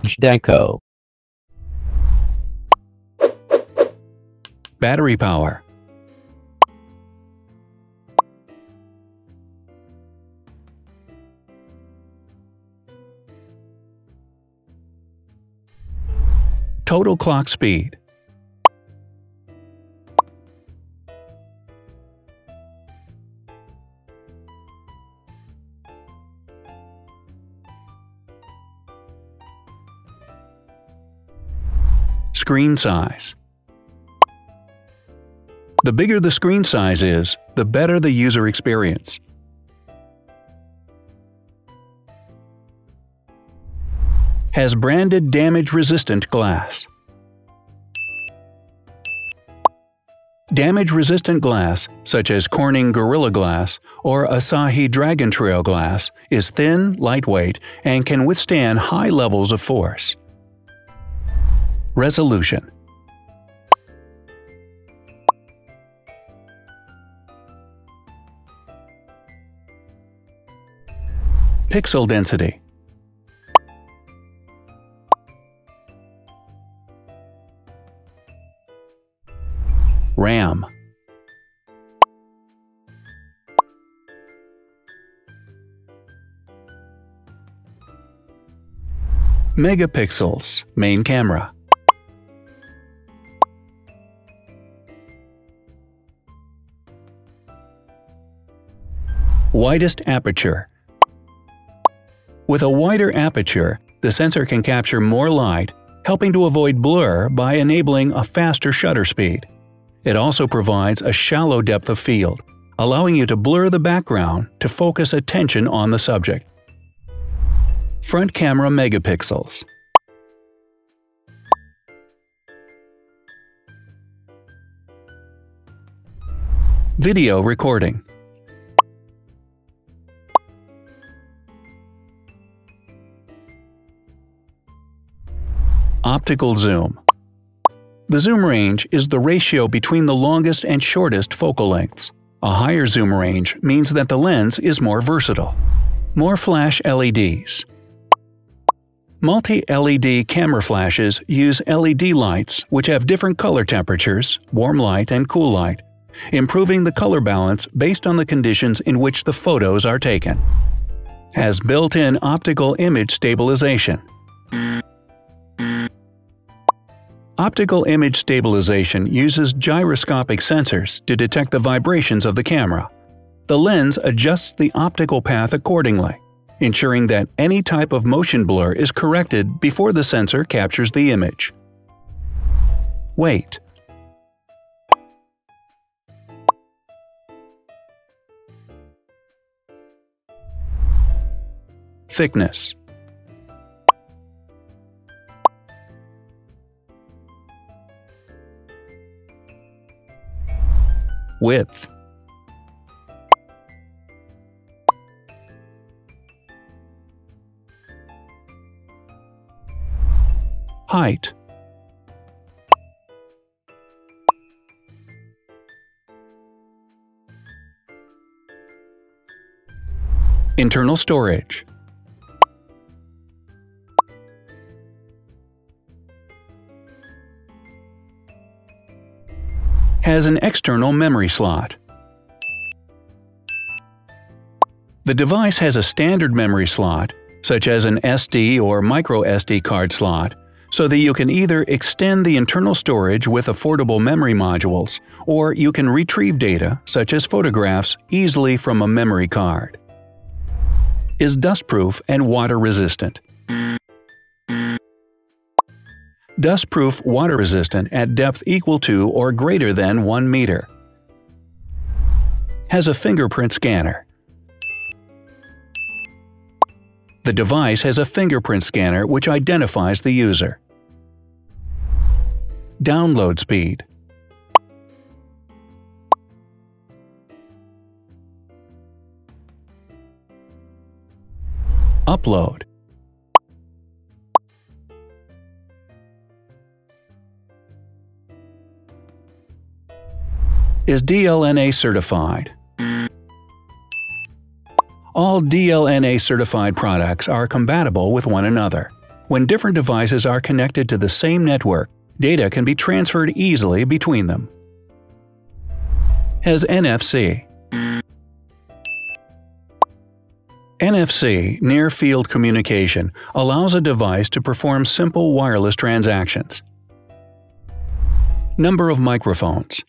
Zhdanko. Battery power. Total clock speed. Screen size. The bigger the screen size is, the better the user experience. Has branded damage-resistant glass. Damage-resistant glass, such as Corning Gorilla Glass or Asahi Dragon Trail Glass, is thin, lightweight, and can withstand high levels of force. Resolution. Pixel density. RAM. Megapixels, main camera. Widest aperture. With a wider aperture, the sensor can capture more light, helping to avoid blur by enabling a faster shutter speed. It also provides a shallow depth of field, allowing you to blur the background to focus attention on the subject. Front camera megapixels. Video recording. Optical zoom. The zoom range is the ratio between the longest and shortest focal lengths. A higher zoom range means that the lens is more versatile. More flash LEDs. Multi-LED camera flashes use LED lights which have different color temperatures, warm light and cool light, improving the color balance based on the conditions in which the photos are taken. Has built-in optical image stabilization. Optical image stabilization uses gyroscopic sensors to detect the vibrations of the camera. The lens adjusts the optical path accordingly, ensuring that any type of motion blur is corrected before the sensor captures the image. Weight. Thickness. Width. Height. Internal storage. Has an external memory slot. The device has a standard memory slot, such as an SD or micro SD card slot, so that you can either extend the internal storage with affordable memory modules, or you can retrieve data, such as photographs, easily from a memory card. Is dustproof and water-resistant. Dustproof water-resistant at depth equal to or greater than 1 meter. Has a fingerprint scanner. The device has a fingerprint scanner which identifies the user. Download speed. Upload. Is DLNA certified. All DLNA certified products are compatible with one another. When different devices are connected to the same network, data can be transferred easily between them. Has NFC. NFC, near-field communication, allows a device to perform simple wireless transactions. Number of microphones.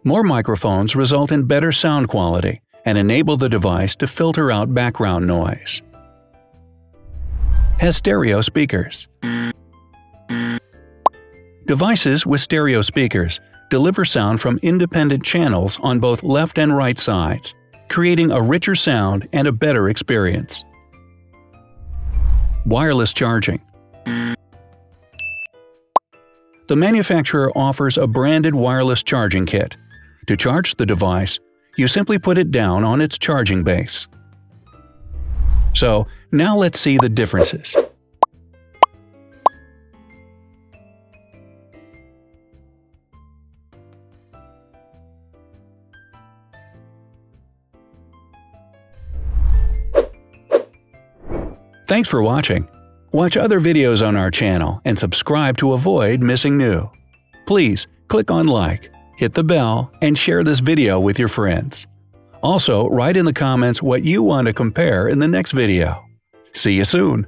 More microphones result in better sound quality and enable the device to filter out background noise. Has stereo speakers. Devices with stereo speakers deliver sound from independent channels on both left and right sides, creating a richer sound and a better experience. Wireless charging. The manufacturer offers a branded wireless charging kit. To charge the device, you simply put it down on its charging base. So, now let's see the differences. Thanks for watching. Watch other videos on our channel and subscribe to avoid missing new. Please click on like, hit the bell, and share this video with your friends. Also, write in the comments what you want to compare in the next video. See you soon!